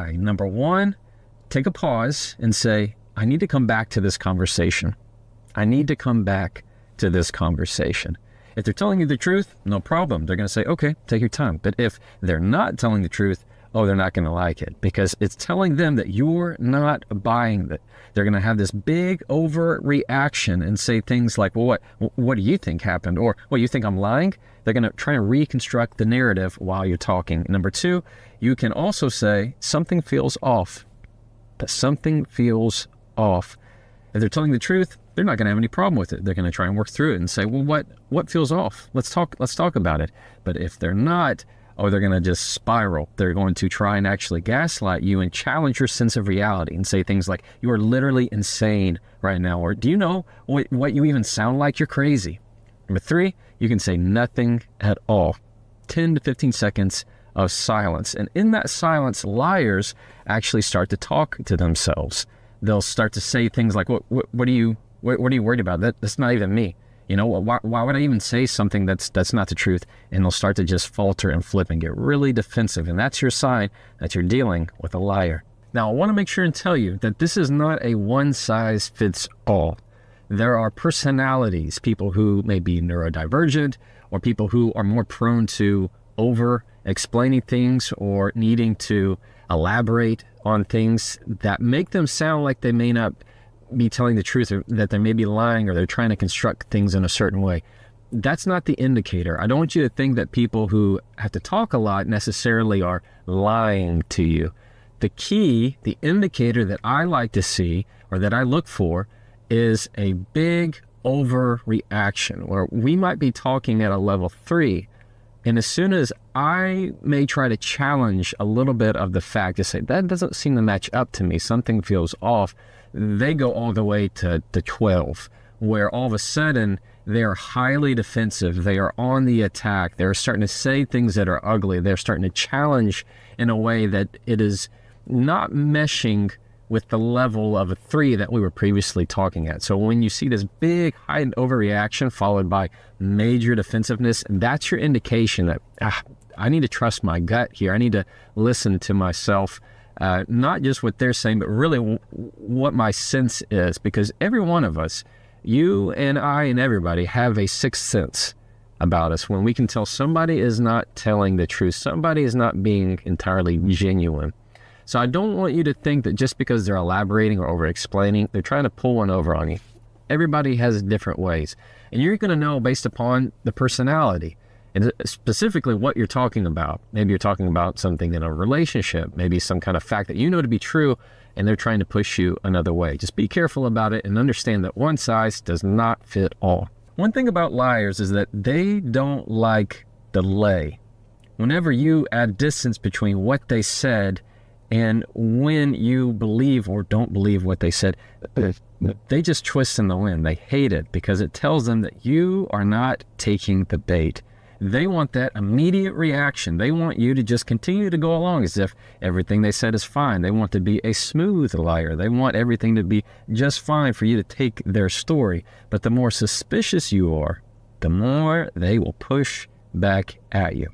lie. Number one, take a pause and say, I need to come back to this conversation. I need to come back to this conversation. If they're telling you the truth, no problem. They're going to say, okay, take your time. But if they're not telling the truth, oh, they're not going to like it because it's telling them that you're not buying it. They're going to have this big overreaction and say things like, well, what do you think happened? Or, well, you think I'm lying? They're going to try to reconstruct the narrative while you're talking. Number two, you can also say something feels off. Something feels off. If they're telling the truth, they're not going to have any problem with it. They're going to try and work through it and say, well, what feels off? Let's talk about it. But if they're not, they're going to just spiral. They're going to try and actually gaslight you and challenge your sense of reality and say things like, you are literally insane right now. Or do you know what you even sound like? You're crazy. Number three, you can say nothing at all. 10 to 15 seconds of silence. And in that silence, liars actually start to talk to themselves. They'll start to say things like, what are you worried about? That's not even me. You know, why would I even say something that's not the truth? And they'll start to just falter and flip and get really defensive. And that's your sign that you're dealing with a liar. Now, I want to make sure and tell you that this is not a one-size-fits-all. There are personalities, people who may be neurodivergent or people who are more prone to over-explaining things or needing to elaborate on things that make them sound like they may not be telling the truth, or that they may be lying, or they're trying to construct things in a certain way. That's not the indicator. I don't want you to think that people who have to talk a lot necessarily are lying to you. The key, the indicator that I like to see, or that I look for, is a big overreaction, where we might be talking at a level 3, and as soon as I may try to challenge a little bit of the fact to say, that doesn't seem to match up to me, something feels off, they go all the way to 12, where all of a sudden they are highly defensive, they are on the attack, they're starting to say things that are ugly, they're starting to challenge in a way that it is not meshing with the level of a 3 that we were previously talking at. So when you see this big heightened overreaction followed by major defensiveness, that's your indication that I need to trust my gut here. I need to listen to myself, not just what they're saying, but really what my sense is. Because every one of us, you and I and everybody, have a sixth sense about us when we can tell somebody is not telling the truth, somebody is not being entirely genuine. So I don't want you to think that just because they're elaborating or over-explaining, they're trying to pull one over on you. Everybody has different ways. And you're going to know based upon the personality and specifically what you're talking about. Maybe you're talking about something in a relationship, maybe some kind of fact that you know to be true, and they're trying to push you another way. Just be careful about it and understand that one size does not fit all. One thing about liars is that they don't like delay. Whenever you add distance between what they said and when you believe or don't believe what they said, they just twist in the wind. They hate it because it tells them that you are not taking the bait. They want that immediate reaction. They want you to just continue to go along as if everything they said is fine. They want to be a smooth liar. They want everything to be just fine for you to take their story. But the more suspicious you are, the more they will push back at you.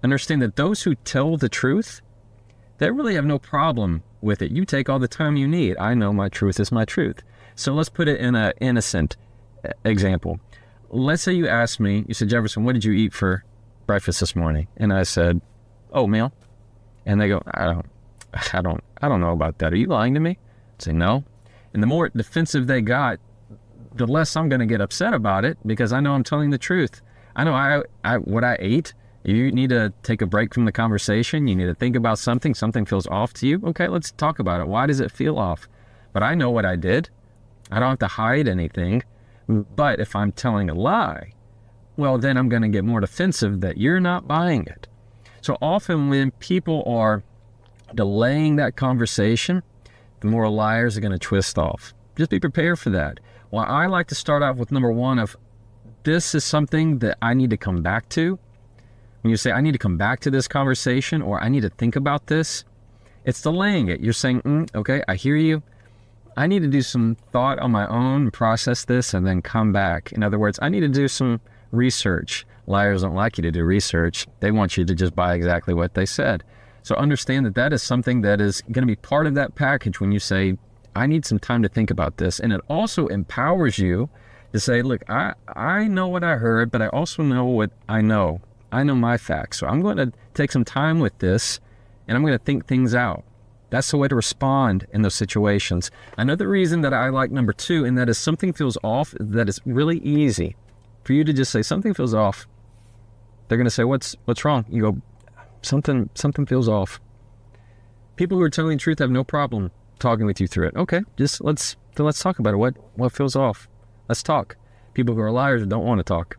Understand that those who tell the truth, they really have no problem with it. You take all the time you need. I know my truth is my truth. So let's put it in an innocent example. Let's say you asked me, you said, Jefferson, what did you eat for breakfast this morning? And I said, oatmeal. And they go, I don't know about that. Are you lying to me? I'd say, no. And the more defensive they got, the less I'm going to get upset about it because I know I'm telling the truth. I know what I ate. You need to take a break from the conversation. You need to think about something. Something feels off to you. Okay, let's talk about it. Why does it feel off? But I know what I did. I don't have to hide anything. But if I'm telling a lie, well, then I'm going to get more defensive that you're not buying it. So often when people are delaying that conversation, the more liars are going to twist off. Just be prepared for that. Well, I like to start off with number one of, this is something that I need to come back to. When you say, I need to come back to this conversation, or I need to think about this, it's delaying it. You're saying, okay, I hear you. I need to do some thought on my own, process this, and then come back. In other words, I need to do some research. Liars don't like you to do research. They want you to just buy exactly what they said. So understand that that is something that is going to be part of that package when you say, I need some time to think about this. And it also empowers you to say, look, I know what I heard, but I also know what I know. I know my facts. So I'm going to take some time with this and I'm going to think things out. That's the way to respond in those situations. Another reason that I like number 2, and that is something feels off, that is really easy for you to just say something feels off. They're going to say, what's wrong? You go, something feels off. People who are telling the truth have no problem talking with you through it. Okay, just let's talk about it. What feels off? Let's talk. People who are liars don't want to talk.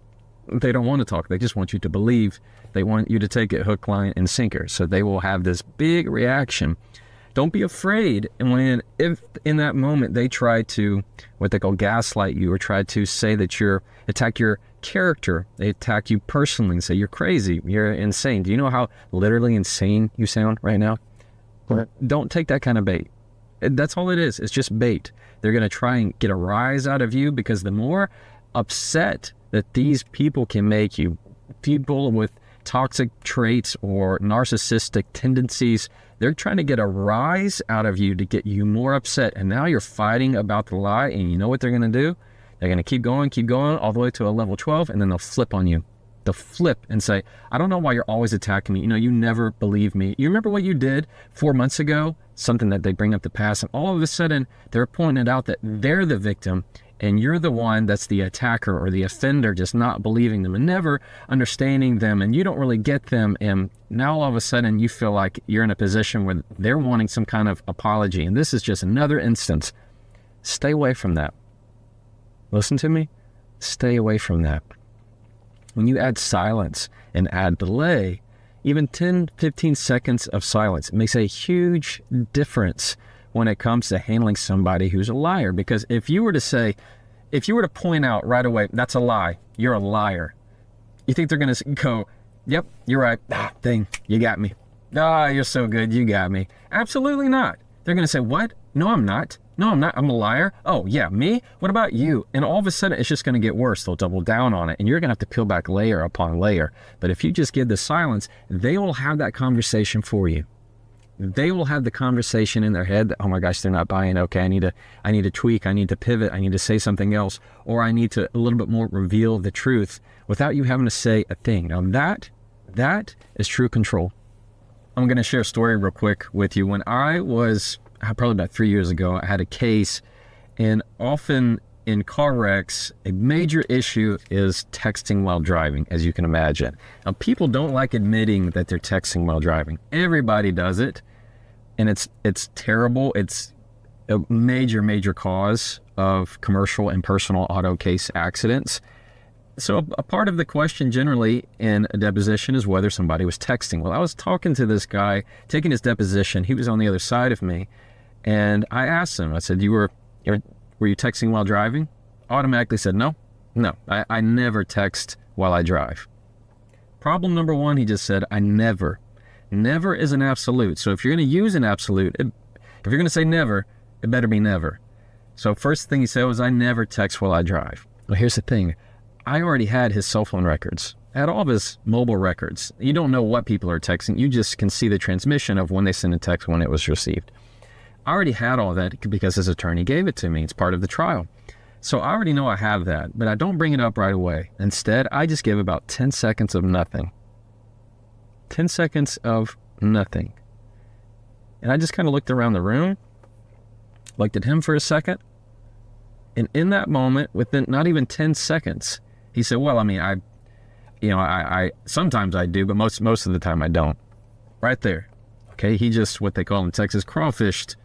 They don't want to talk. They just want you to believe. They want you to take it hook, line, and sinker. So they will have this big reaction. Don't be afraid. And if in that moment they try to, what they call gaslight you, or try to say that attack your character, they attack you personally and say you're crazy, you're insane. Do you know how literally insane you sound right now? Right. Don't take that kind of bait. That's all it is. It's just bait. They're going to try and get a rise out of you, because the more upset that these people can make you, people with toxic traits or narcissistic tendencies, they're trying to get a rise out of you to get you more upset. And now you're fighting about the lie, and you know what they're going to do? They're going to keep going all the way to a level 12, and then they'll flip on you. They'll flip and say, I don't know why you're always attacking me. You know, you never believe me. You remember what you did 4 months ago? Something that they bring up the past, and all of a sudden they're pointing out that they're the victim and you're the one that's the attacker or the offender, just not believing them and never understanding them, and you don't really get them. And now all of a sudden you feel like you're in a position where they're wanting some kind of apology. And this is just another instance. Stay away from that. Listen to me. Stay away from that. When you add silence and add delay, even 10, 15 seconds of silence makes a huge difference when it comes to handling somebody who's a liar. Because if you were to point out right away, that's a lie, you're a liar, you think they're going to go, yep, you're right, dang, you got me. You're so good, you got me. Absolutely not. They're going to say, what? No, I'm not. I'm a liar. Oh, yeah, me? What about you? And all of a sudden, it's just going to get worse. They'll double down on it, and you're going to have to peel back layer upon layer. But if you just give the silence, they will have that conversation for you. They will have the conversation in their head that, oh my gosh, they're not buying. Okay, I need to tweak. I need to pivot. I need to say something else, or I need to a little bit more reveal the truth without you having to say a thing. Now that is true control. I'm going to share a story real quick with you. When I was probably about 3 years ago, I had a case, and often in car wrecks, a major issue is texting while driving, as you can imagine. Now, people don't like admitting that they're texting while driving. Everybody does it, and it's terrible. It's a major cause of commercial and personal auto case accidents. So a part of the question generally in a deposition is whether somebody was texting. Well, I was talking to this guy, taking his deposition. He was on the other side of me, and I asked him, I said, were you texting while driving? Automatically said, no, I never text while I drive. Problem number one, he just said, I never. Never is an absolute. So if you're going to use an absolute, if you're going to say never, it better be never. So first thing he said was, I never text while I drive. Well, here's the thing. I already had his cell phone records. I had all of his mobile records. You don't know what people are texting. You just can see the transmission of when they send a text, when it was received. I already had all that because his attorney gave it to me. It's part of the trial. So I already know I have that, but I don't bring it up right away. Instead, I just give about 10 seconds of nothing. 10 seconds of nothing. And I just kind of looked around the room, looked at him for a second, and in that moment, within not even 10 seconds, he said, well, I mean, I sometimes I do, but most of the time I don't. Right there. Okay, he just, what they call in Texas, crawfished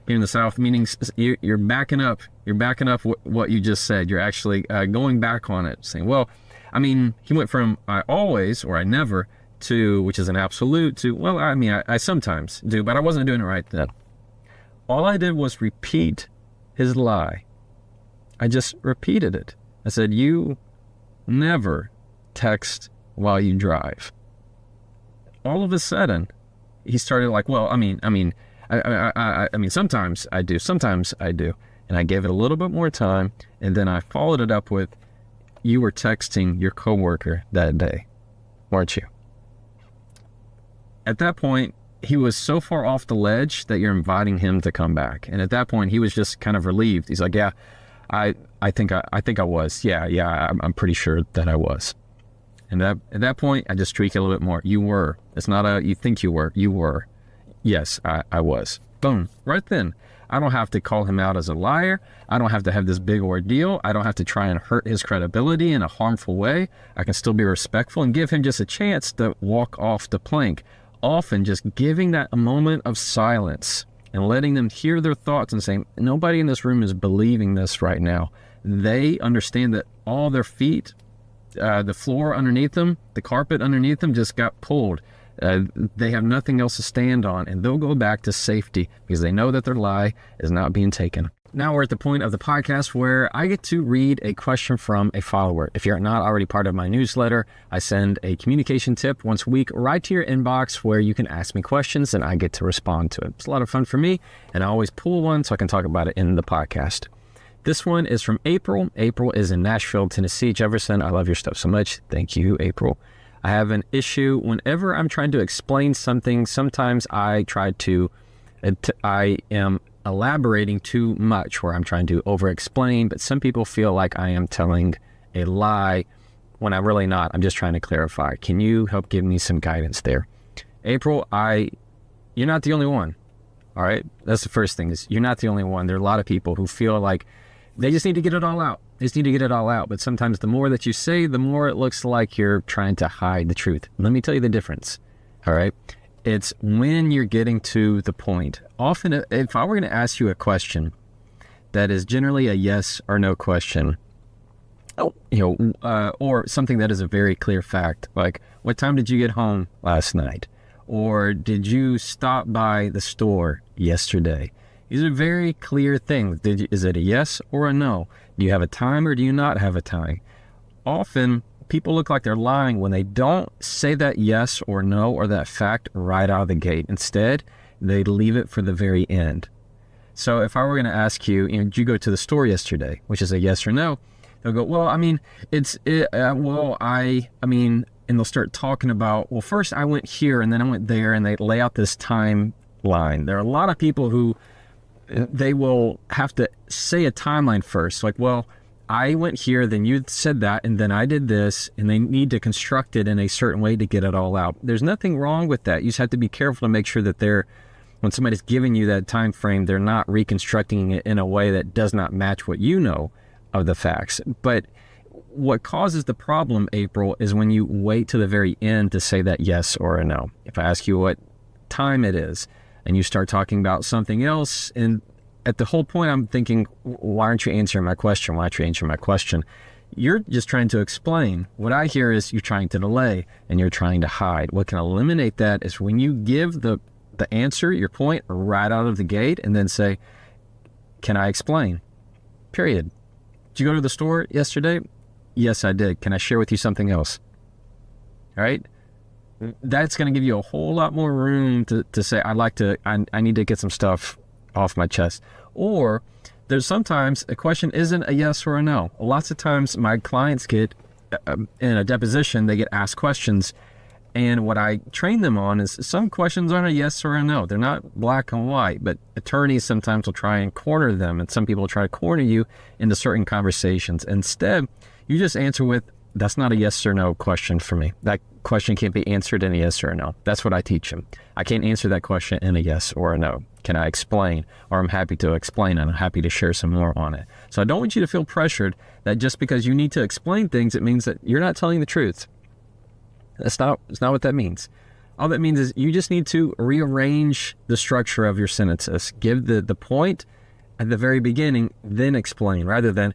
here in the South, meaning you're backing up. You're backing up what you just said. You're actually going back on it, saying, well, I mean, he went from I always or I never to, which is an absolute, to, well, I mean, I sometimes do, but I wasn't doing it right then. All I did was repeat his lie. I just repeated it. I said, you never text while you drive. All of a sudden, he started like, well, I mean, sometimes I do. And I gave it a little bit more time, and then I followed it up with, you were texting your coworker that day, weren't you? At that point, he was so far off the ledge that you're inviting him to come back. And at that point, he was just kind of relieved. He's like, yeah, I think I was. Yeah, I'm pretty sure that I was. And at that point, I just tweak it a little bit more. You were. It's not a you think you were. You were. Yes, I was. Boom. Right then. I don't have to call him out as a liar. I don't have to have this big ordeal. I don't have to try and hurt his credibility in a harmful way. I can still be respectful and give him just a chance to walk off the plank. Often just giving that a moment of silence and letting them hear their thoughts and saying, nobody in this room is believing this right now. They understand that all their feet, the floor underneath them, the carpet underneath them just got pulled. They have nothing else to stand on, and they'll go back to safety because they know that their lie is not being taken. Now we're at the point of the podcast where I get to read a question from a follower. If you're not already part of my newsletter, I send a communication tip once a week right to your inbox where you can ask me questions and I get to respond to it. It's a lot of fun for me, and I always pull one so I can talk about it in the podcast. This one is from April. April is in Nashville, Tennessee. Jefferson, I love your stuff so much. Thank you, April. I have an issue whenever I'm trying to explain something. Sometimes I am elaborating too much where I'm trying to over-explain, but some people feel like I am telling a lie when I'm really not. I'm just trying to clarify. Can you help give me some guidance there? April, you're not the only one. All right. That's the first thing is you're not the only one. There are a lot of people who feel like they just need to get it all out. They just need to get it all out. But sometimes the more that you say, the more it looks like you're trying to hide the truth. Let me tell you the difference. All right. It's when you're getting to the point. Often, if I were going to ask you a question that is generally a yes or no question, or something that is a very clear fact, like what time did you get home last night? Or did you stop by the store yesterday? These are very clear things. Is it a yes or a no? Do you have a time or do you not have a time? Often, people look like they're lying when they don't say that yes or no or that fact right out of the gate. Instead, they leave it for the very end. So if I were going to ask you, did you go to the store yesterday, which is a yes or no, they'll go, well, I mean, and they'll start talking about, well, first I went here and then I went there, and they lay out this timeline. There are a lot of people who they will have to say a timeline first, like, well, I went here, then you said that, and then I did this, and they need to construct it in a certain way to get it all out. There's nothing wrong with that. You just have to be careful to make sure that when somebody's giving you that time frame, they're not reconstructing it in a way that does not match what you know of the facts. But what causes the problem, April, is when you wait to the very end to say that yes or a no. If I ask you what time it is, and you start talking about something else, and at the whole point I'm thinking, why aren't you answering my question? Why aren't you answering my question? You're just trying to explain. What I hear is you're trying to delay and you're trying to hide. What can eliminate that is when you give the answer, your point, right out of the gate, and then say, can I explain? Period. Did you go to the store yesterday? Yes, I did. Can I share with you something else? All right. That's going to give you a whole lot more room to say, I need to get some stuff off my chest. Or there's sometimes a question isn't a yes or a no. Lots of times my clients get in a deposition, they get asked questions. And what I train them on is some questions aren't a yes or a no. They're not black and white, but attorneys sometimes will try and corner them. And some people try to corner you into certain conversations. Instead, you just answer with, that's not a yes or no question for me. That question can't be answered in a yes or a no. That's what I teach them. I can't answer that question in a yes or a no. Can I explain? Or I'm happy to explain, and I'm happy to share some more on it. So I don't want you to feel pressured that just because you need to explain things, it means that you're not telling the truth. That's not what that means. All that means is you just need to rearrange the structure of your sentences. Give the point at the very beginning, then explain, rather than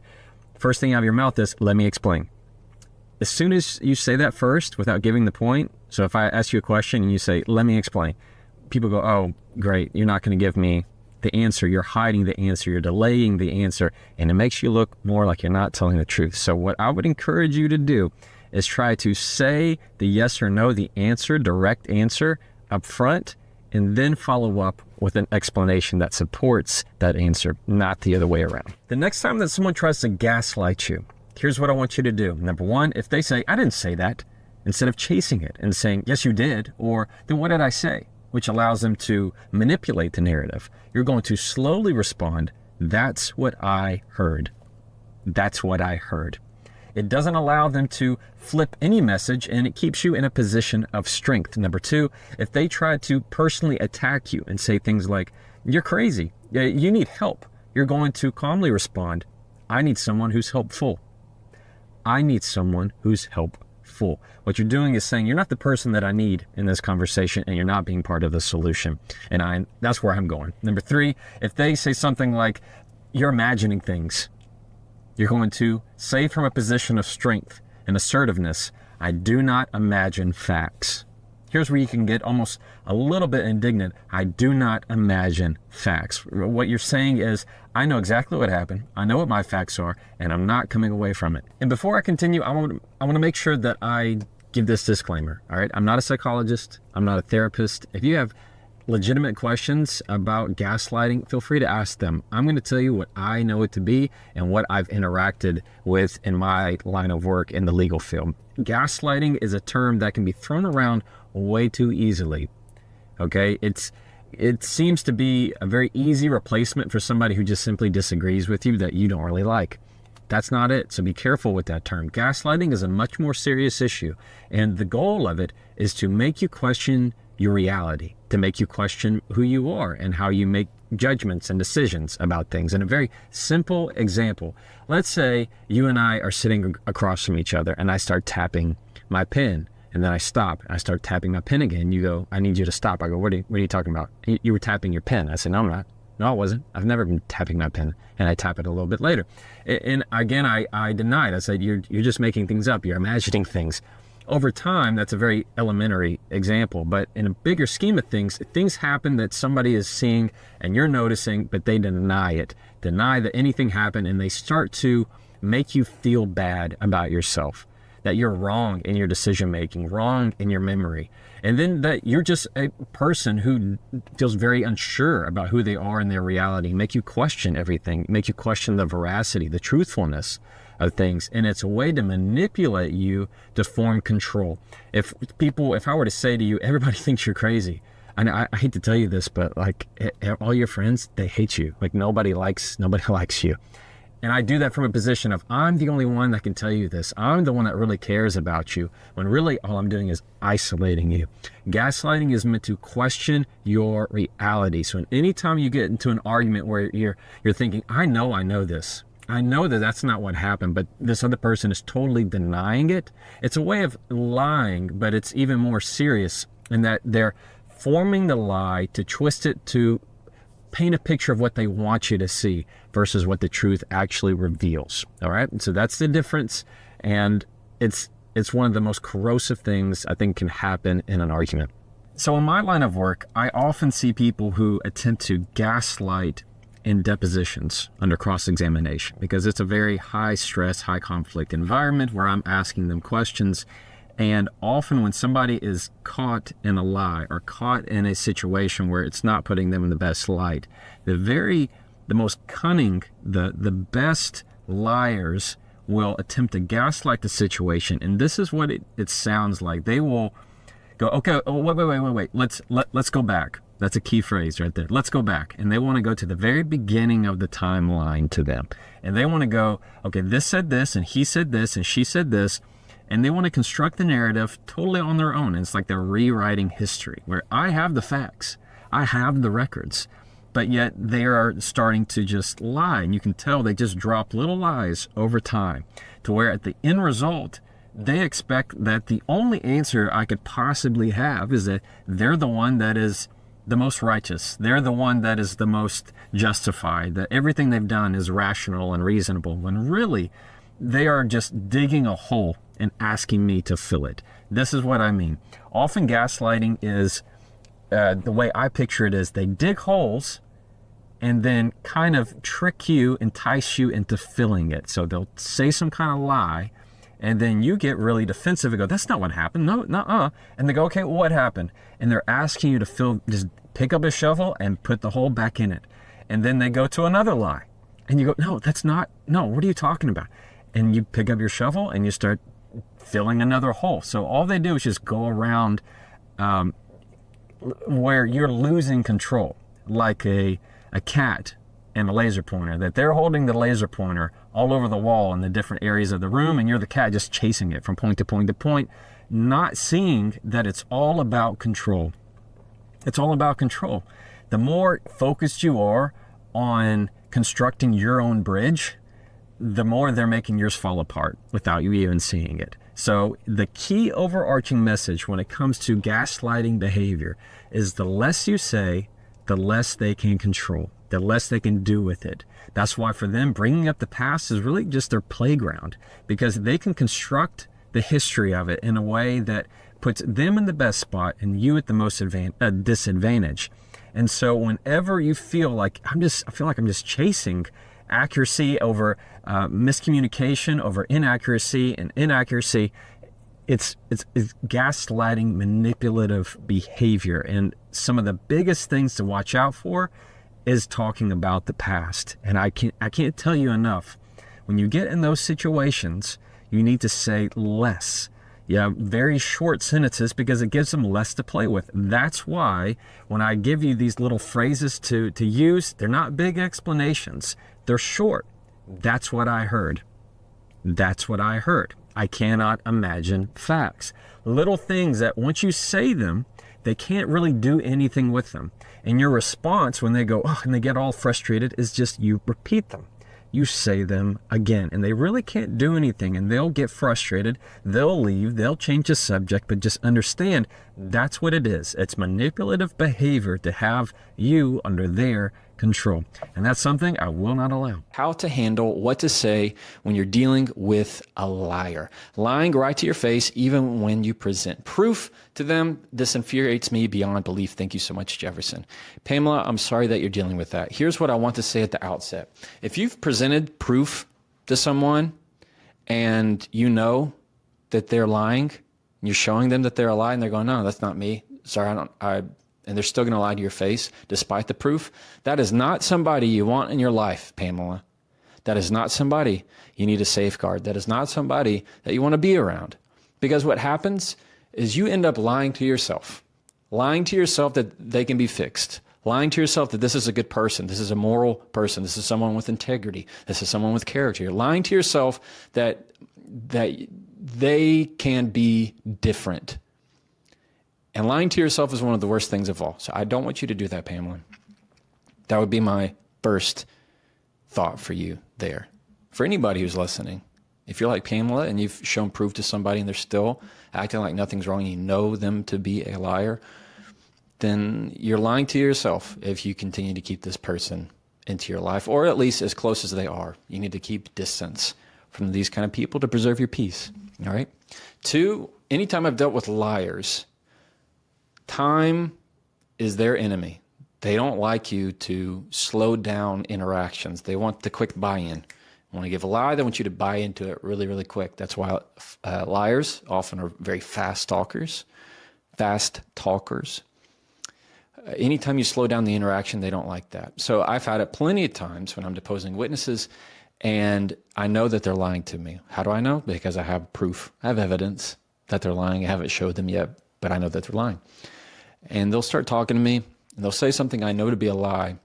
first thing out of your mouth is, let me explain. As soon as you say that first without giving the point, so if I ask you a question and you say, let me explain, people go, oh, great, you're not going to give me the answer. You're hiding the answer. You're delaying the answer. And it makes you look more like you're not telling the truth. So what I would encourage you to do is try to say the yes or no, the answer, direct answer up front, and then follow up with an explanation that supports that answer, not the other way around. The next time that someone tries to gaslight you, here's what I want you to do. Number one, if they say, I didn't say that, instead of chasing it and saying, yes, you did, or then what did I say? which allows them to manipulate the narrative. You're going to slowly respond, that's what I heard. That's what I heard. It doesn't allow them to flip any message, and it keeps you in a position of strength. Number two, if they try to personally attack you and say things like, you're crazy, you need help, you're going to calmly respond, I need someone who's helpful. I need someone who's helpful. What you're doing is saying, you're not the person that I need in this conversation, and you're not being part of the solution. And that's where I'm going. Number three, if they say something like, you're imagining things, you're going to say from a position of strength and assertiveness, I do not imagine facts. Here's where you can get almost a little bit indignant. I do not imagine facts. What you're saying is, I know exactly what happened. I know what my facts are, and I'm not coming away from it. And before I continue, I want to make sure that I give this disclaimer. All right, I'm not a psychologist. I'm not a therapist. If you have legitimate questions about gaslighting, feel free to ask them. I'm going to tell you what I know it to be and what I've interacted with in my line of work in the legal field. Gaslighting is a term that can be thrown around way too easily. Okay, it seems to be a very easy replacement for somebody who just simply disagrees with you that you don't really like. That's not it, so be careful with that term. Gaslighting is a much more serious issue, and the goal of it is to make you question your reality, to make you question who you are and how you make judgments and decisions about things. And a very simple example, let's say you and I are sitting across from each other and I start tapping my pen, and then I stop and I start tapping my pen again. You go, I need you to stop. I go, what are you talking about? You were tapping your pen. I said, no, I'm not. No, I wasn't. I've never been tapping my pen. And I tap it a little bit later. And again, I denied. I said, you're just making things up. You're imagining things. Over time, that's a very elementary example, but in a bigger scheme of things, things happen that somebody is seeing and you're noticing, but they deny it, deny that anything happened, and they start to make you feel bad about yourself, that you're wrong in your decision-making, wrong in your memory, and then that you're just a person who feels very unsure about who they are in their reality, make you question everything, make you question the veracity, the truthfulness of things. And it's a way to manipulate you to form control. If I were to say to you, everybody thinks you're crazy, and I hate to tell you this, but like all your friends, they hate you. Like nobody likes you. And I do that from a position of, I'm the only one that can tell you this. I'm the one that really cares about you, when really all I'm doing is isolating you. Gaslighting is meant to question your reality. So anytime you get into an argument where you're thinking, I know this. I know that that's not what happened, but this other person is totally denying it. It's a way of lying, but it's even more serious in that they're forming the lie to twist it to paint a picture of what they want you to see versus what the truth actually reveals. All right. And so that's the difference. And it's one of the most corrosive things I think can happen in an argument. So in my line of work, I often see people who attempt to gaslight in depositions under cross-examination, because it's a very high stress, high conflict environment where I'm asking them questions. And often when somebody is caught in a lie or caught in a situation where it's not putting them in the best light, the most cunning, the best liars will attempt to gaslight the situation. And this is what it sounds like. They will go, okay, oh, wait. Let's go back. That's a key phrase right there. Let's go back. And they want to go to the very beginning of the timeline to them. And they want to go, okay, this said this, and he said this, and she said this. And they want to construct the narrative totally on their own. And it's like they're rewriting history, where I have the facts, I have the records, but yet they are starting to just lie. And you can tell they just drop little lies over time, to where at the end result, they expect that the only answer I could possibly have is that they're the one that is the most righteous. They're the one that is the most justified, that everything they've done is rational and reasonable, when really they are just digging a hole and asking me to fill it. This is what I mean. Often gaslighting is, the way I picture it is, they dig holes and then kind of trick you, entice you into filling it. So they'll say some kind of lie, and then you get really defensive and go, that's not what happened. No, nuh-uh. And they go, okay, well, what happened? And they're asking you to just pick up a shovel and put the hole back in it. And then they go to another lie. And you go, no, what are you talking about? And you pick up your shovel and you start filling another hole. So all they do is just go around where you're losing control, like a cat and a laser pointer, that they're holding the laser pointer all over the wall in the different areas of the room, and you're the cat just chasing it from point to point to point, not seeing that it's all about control. It's all about control. The more focused you are on constructing your own bridge, the more they're making yours fall apart without you even seeing it. So the key overarching message when it comes to gaslighting behavior is the less you say, the less they can control, the less they can do with it. That's why for them, bringing up the past is really just their playground, because they can construct the history of it in a way that puts them in the best spot and you at the most disadvantage. And so whenever you feel like I feel like I'm just chasing accuracy over miscommunication, over inaccuracy, and inaccuracy, it's gaslighting, manipulative behavior. And some of the biggest things to watch out for is talking about the past. And I can't tell you enough. When you get in those situations, you need to say less. Yeah, very short sentences, because it gives them less to play with. That's why when I give you these little phrases to use, they're not big explanations. They're short. That's what I heard. That's what I heard. I cannot imagine facts. Little things that once you say them, they can't really do anything with them. And your response when they go, oh, and they get all frustrated is just you repeat them. You say them again, and they really can't do anything, and they'll get frustrated, they'll leave, they'll change the subject, but just understand that's what it is. It's manipulative behavior to have you under their control, and that's something I will not allow. How to handle what to say when you're dealing with a liar. Lying right to your face, even when you present proof to them. This infuriates me beyond belief. Thank you so much, Jefferson. Pamela, I'm sorry that you're dealing with that. Here's what I want to say at the outset. If you've presented proof to someone and you know that they're lying, and you're showing them that they're a lie, and they're going, no, that's not me. Sorry, and they're still going to lie to your face despite the proof, that is not somebody you want in your life, Pamela. That is not somebody you need to safeguard. That is not somebody that you want to be around. Because what happens is you end up lying to yourself that they can be fixed, lying to yourself that this is a good person, this is a moral person, this is someone with integrity, this is someone with character. You're lying to yourself that they can be different. And lying to yourself is one of the worst things of all. So I don't want you to do that, Pamela. That would be my first thought for you there. For anybody who's listening, if you're like Pamela and you've shown proof to somebody and they're still acting like nothing's wrong, you know them to be a liar, then you're lying to yourself if you continue to keep this person into your life, or at least as close as they are. You need to keep distance from these kind of people to preserve your peace. All right? 2, anytime I've dealt with liars, time is their enemy. They don't like you to slow down interactions. They want the quick buy-in. Want to give a lie, they want you to buy into it really, really quick. That's why liars often are very fast talkers. Anytime you slow down the interaction, they don't like that. So I've had it plenty of times when I'm deposing witnesses, and I know that they're lying to me. How do I know? Because I have proof. I have evidence that they're lying. I haven't showed them yet, but I know that they're lying. And they'll start talking to me, and they'll say something I know to be a lie.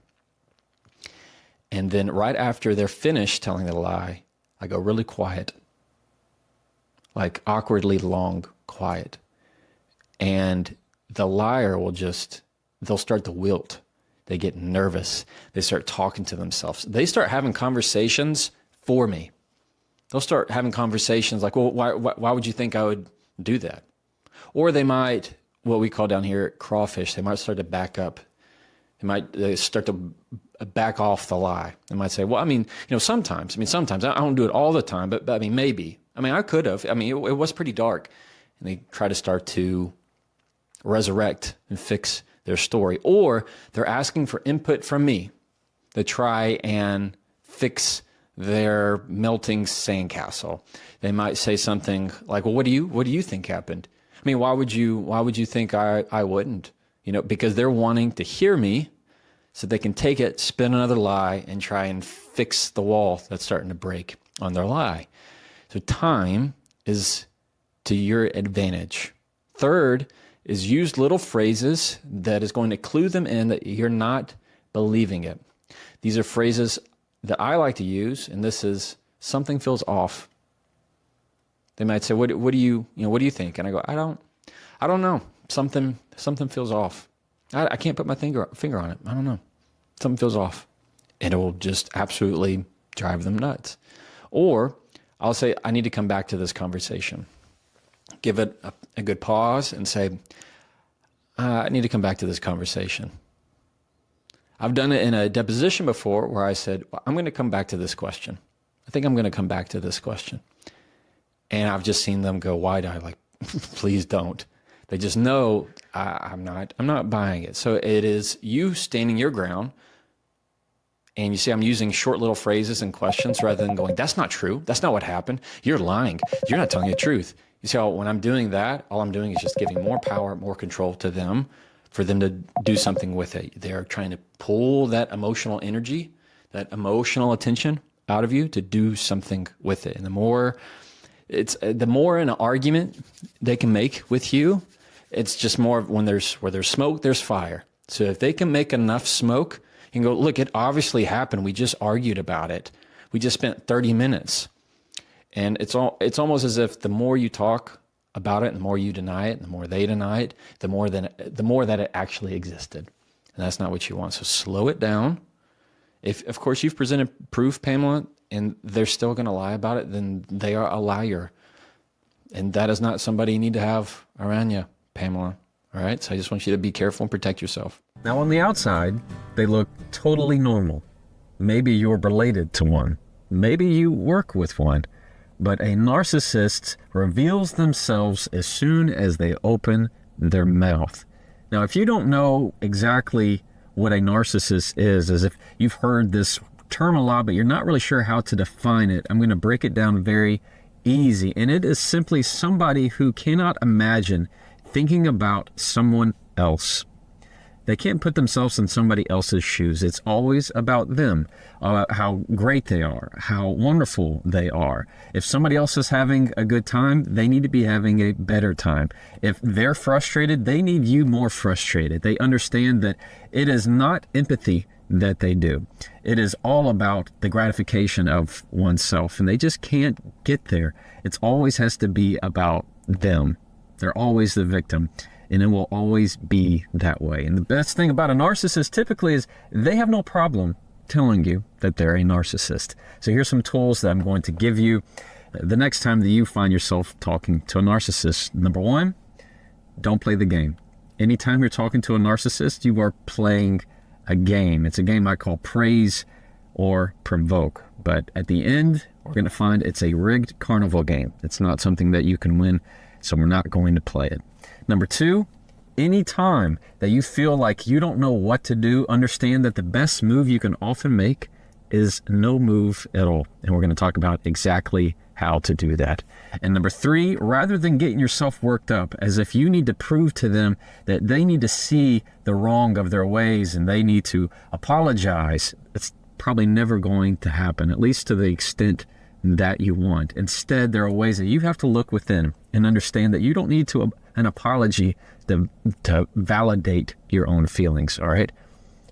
And then right after they're finished telling the lie, I go really quiet, like awkwardly long quiet. And the liar they'll start to wilt. They get nervous. They start talking to themselves. They start having conversations for me. They'll start having conversations like, well, why would you think I would do that? Or they might, what we call down here crawfish, they might start to back up. They start to back off the lie. They might say, well, sometimes I don't do it all the time, but maybe. I could have. It was pretty dark. And they try to start to resurrect and fix their story. Or they're asking for input from me to try and fix their melting sandcastle. They might say something like, well, what do you think happened? Why would you think I wouldn't? Because they're wanting to hear me so they can take it, spin another lie, and try and fix the wall that's starting to break on their lie. So time is to your advantage. Third is use little phrases that is going to clue them in that you're not believing it. These are phrases that I like to use, and this is something feels off. They might say, what do you think? And I go, I don't know. Something feels off. I can't put my finger on it. I don't know. Something feels off. And it will just absolutely drive them nuts. Or I'll say, I need to come back to this conversation. Give it a good pause and say, I need to come back to this conversation. I've done it in a deposition before where I said, well, I'm going to come back to this question. I think I'm going to come back to this question. And I've just seen them go wide-eyed, like, please don't. They just know I'm not buying it. So it is you standing your ground. And you see, I'm using short little phrases and questions rather than going, that's not true. That's not what happened. You're lying. You're not telling the truth. You see how when I'm doing that, all I'm doing is just giving more power, more control to them for them to do something with it. They're trying to pull that emotional energy, that emotional attention out of you to do something with it. And the more an argument they can make with you, it's just more where there's smoke, there's fire. So if they can make enough smoke, you can go, look, it obviously happened. We just argued about it. We just spent 30 minutes. And it's almost as if the more you talk about it, and the more you deny it, and the more they deny it, the more that it actually existed. And that's not what you want. So slow it down. If, of course, you've presented proof, Pamela, and they're still going to lie about it, then they are a liar. And that is not somebody you need to have around you, Pamela. All right? So I just want you to be careful and protect yourself. Now, on the outside, they look totally normal. Maybe you're related to one. Maybe you work with one. But a narcissist reveals themselves as soon as they open their mouth. Now, if you don't know exactly what a narcissist is, as if you've heard this term a lot, but you're not really sure how to define it, I'm going to break it down very easy. And it is simply somebody who cannot imagine thinking about someone else. They can't put themselves in somebody else's shoes. It's always about them, how great they are, how wonderful they are. If somebody else is having a good time, they need to be having a better time. If they're frustrated, they need you more frustrated. They understand that it is not empathy that they do. It is all about the gratification of oneself, and they just can't get there. It always has to be about them. They're always the victim. And it will always be that way. And the best thing about a narcissist typically is they have no problem telling you that they're a narcissist. So here's some tools that I'm going to give you the next time that you find yourself talking to a narcissist. Number one, don't play the game. Anytime you're talking to a narcissist, you are playing a game. It's a game I call praise or provoke. But at the end, we're going to find it's a rigged carnival game. It's not something that you can win, so we're not going to play it. Number two, anytime that you feel like you don't know what to do, understand that the best move you can often make is no move at all. And we're going to talk about exactly how to do that. And number three, rather than getting yourself worked up as if you need to prove to them that they need to see the wrong of their ways and they need to apologize, it's probably never going to happen, at least to the extent that you want. Instead, there are ways that you have to look within and understand that you don't need an apology to validate your own feelings, all right?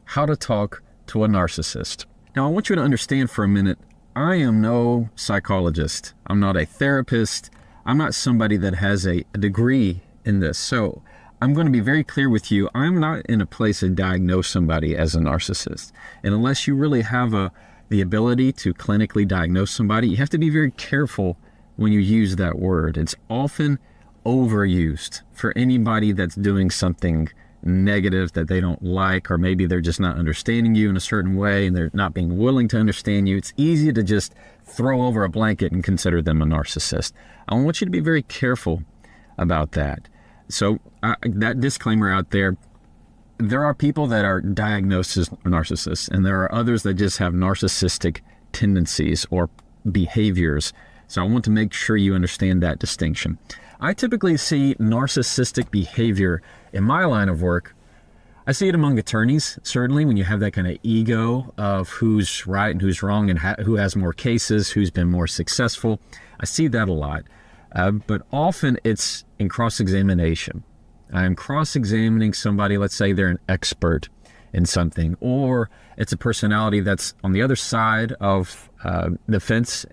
How to talk to a narcissist. Now, I want you to understand for a minute, I am no psychologist. I'm not a therapist. I'm not somebody that has a degree in this. So I'm going to be very clear with you. I'm not in a place to diagnose somebody as a narcissist. And unless you really have the ability to clinically diagnose somebody, you have to be very careful when you use that word. It's often overused for anybody that's doing something negative that they don't like, or maybe they're just not understanding you in a certain way and they're not being willing to understand you. It's easy to just throw over a blanket and consider them a narcissist. I want you to be very careful about that. So that disclaimer out there, there are people that are diagnosed as narcissists, and there are others that just have narcissistic tendencies or behaviors. So I want to make sure you understand that distinction. I typically see narcissistic behavior in my line of work. I see it among attorneys, certainly, when you have that kind of ego of who's right and who's wrong and who has more cases, who's been more successful. I see that a lot. But often it's in cross-examination. I am cross-examining somebody, let's say they're an expert in something, or it's a personality that's on the other side of the fence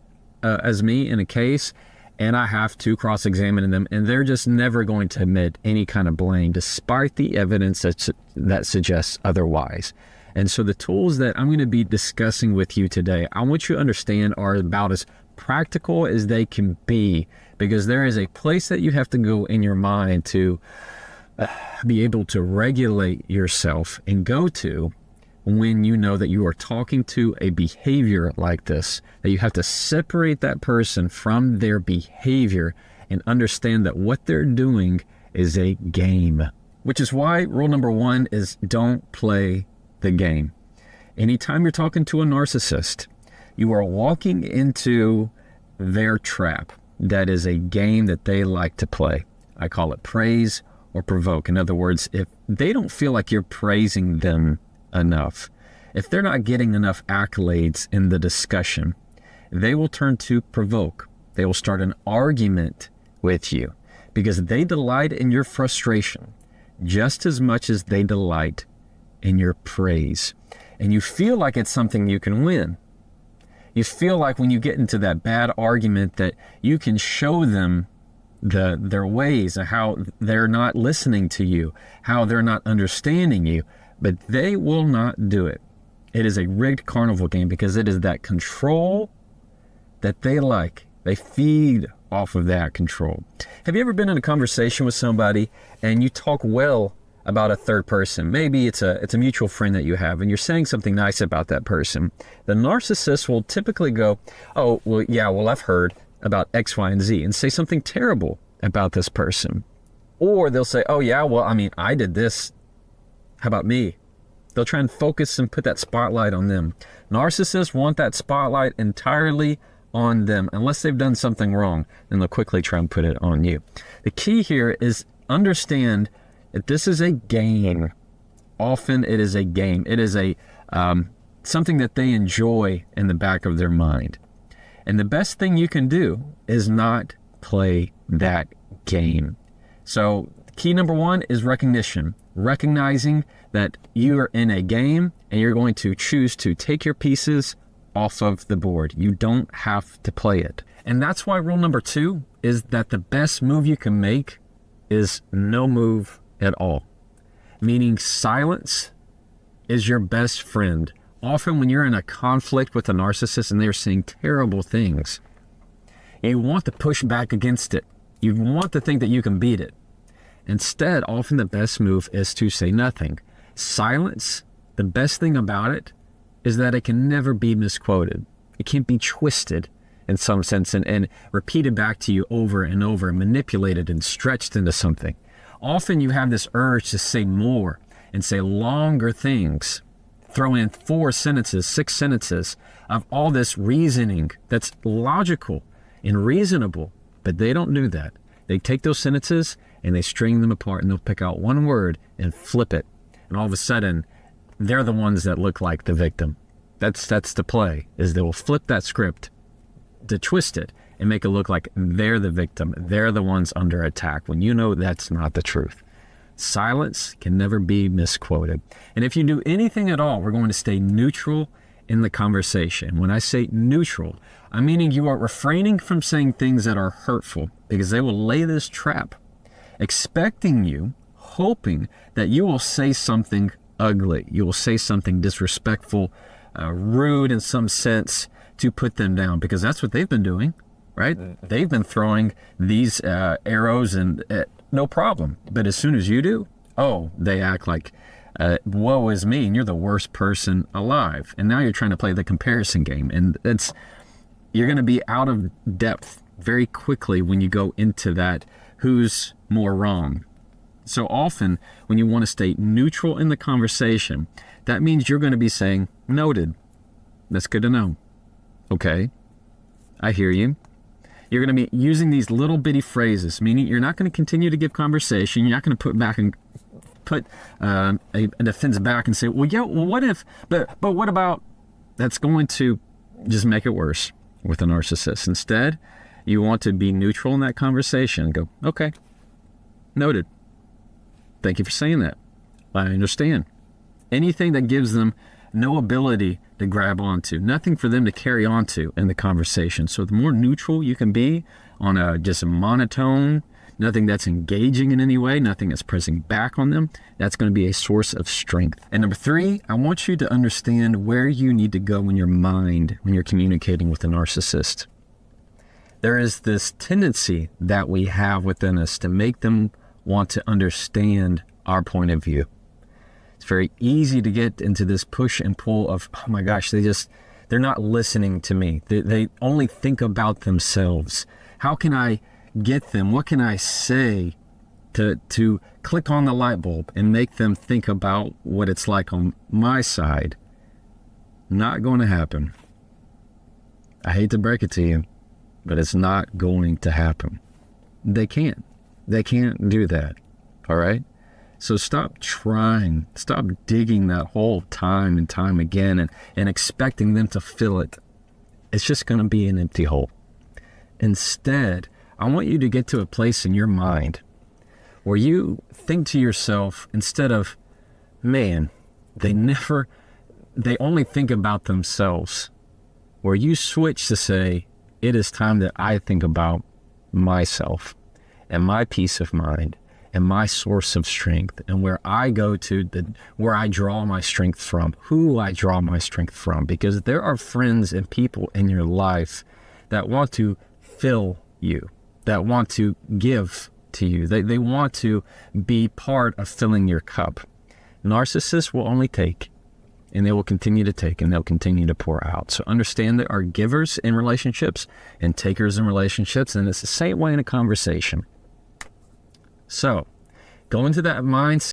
as me in a case, and I have to cross-examine them, and they're just never going to admit any kind of blame despite the evidence that suggests otherwise. And so the tools that I'm going to be discussing with you today, I want you to understand are about as practical as they can be, because there is a place that you have to go in your mind to be able to regulate yourself and go to when you know that you are talking to a behavior like this, that you have to separate that person from their behavior and understand that what they're doing is a game, which is why rule number 1 is don't play the game. Anytime you're talking to a narcissist, you are walking into their trap. That is a game that they like to play. I call it praise or provoke. In other words, if they don't feel like you're praising them enough, if they're not getting enough accolades in the discussion, they will turn to provoke. They will start an argument with you because they delight in your frustration just as much as they delight in your praise. And you feel like it's something you can win. You feel like when you get into that bad argument that you can show them their ways and how they're not listening to you, how they're not understanding you, but they will not do it. It is a rigged carnival game because it is that control that they like. They feed off of that control. Have you ever been in a conversation with somebody and you talk well about a third person? Maybe it's a mutual friend that you have and you're saying something nice about that person. The narcissist will typically go, oh, well, yeah, well, I've heard about X, Y, and Z, and say something terrible about this person. Or they'll say, oh, yeah, well, I mean, I did this. How about me? They'll try and focus and put that spotlight on them. Narcissists want that spotlight entirely on them. Unless they've done something wrong, then they'll quickly try and put it on you. The key here is understand that this is a game. Often it is a game. It is a something that they enjoy in the back of their mind. And the best thing you can do is not play that game. So key number 1 is recognition. Recognizing that you are in a game and you're going to choose to take your pieces off of the board. You don't have to play it. And that's why rule number 2 is that the best move you can make is no move at all. Meaning silence is your best friend. Often when you're in a conflict with a narcissist and they're saying terrible things, you want to push back against it. You want to think that you can beat it. Instead, often the best move is to say nothing. Silence, the best thing about it is that it can never be misquoted. It can't be twisted in some sense and repeated back to you over and over and manipulated and stretched into something. Often you have this urge to say more and say longer things. Throw in 4 sentences, 6 sentences of all this reasoning that's logical and reasonable, but they don't do that. They take those sentences and they string them apart and they'll pick out one word and flip it. And all of a sudden, they're the ones that look like the victim. That's the play, is they will flip that script to twist it and make it look like they're the victim. They're the ones under attack when you know that's not the truth. Silence can never be misquoted. And if you do anything at all, we're going to stay neutral in the conversation. When I say neutral, I'm meaning you are refraining from saying things that are hurtful because they will lay this trap, expecting you, hoping that you will say something ugly. You will say something disrespectful, rude in some sense to put them down because that's what they've been doing, right? They've been throwing these arrows and no problem. But as soon as you do, they act like, woe is me, and you're the worst person alive. And now you're trying to play the comparison game. And you're going to be out of depth very quickly when you go into that who's more wrong. So often when you want to stay neutral in the conversation, that means you're going to be saying, noted. That's good to know. Okay, I hear you. You're going to be using these little bitty phrases, meaning you're not going to continue to give conversation. You're not going to put a defense back and say, well, yeah, well, what if, but what about, that's going to just make it worse with a narcissist. Instead, you want to be neutral in that conversation and go, okay, noted. Thank you for saying that. I understand. Anything that gives them no ability to grab onto, nothing for them to carry on to in the conversation. So the more neutral you can be on just a monotone, nothing that's engaging in any way, nothing that's pressing back on them, that's going to be a source of strength. And number 3, I want you to understand where you need to go in your mind when you're communicating with a narcissist. There is this tendency that we have within us to make them want to understand our point of view. It's very easy to get into this push and pull of, oh my gosh, they're not listening to me. They only think about themselves. How can I get them? What can I say to click on the light bulb and make them think about what it's like on my side? Not going to happen. I hate to break it to you, but it's not going to happen. They can't do that. All right? So stop trying, stop digging that hole time and time again and expecting them to fill it. It's just going to be an empty hole. Instead, I want you to get to a place in your mind where you think to yourself, instead of, man, they only think about themselves, where you switch to say, it is time that I think about myself and my peace of mind and my source of strength, and where I go to, where I draw my strength from, who I draw my strength from, because there are friends and people in your life that want to fill you, that want to give to you. They want to be part of filling your cup. Narcissists will only take, and they will continue to take, and they'll continue to pour out. So understand there are givers in relationships and takers in relationships, and it's the same way in a conversation. So go into that mindset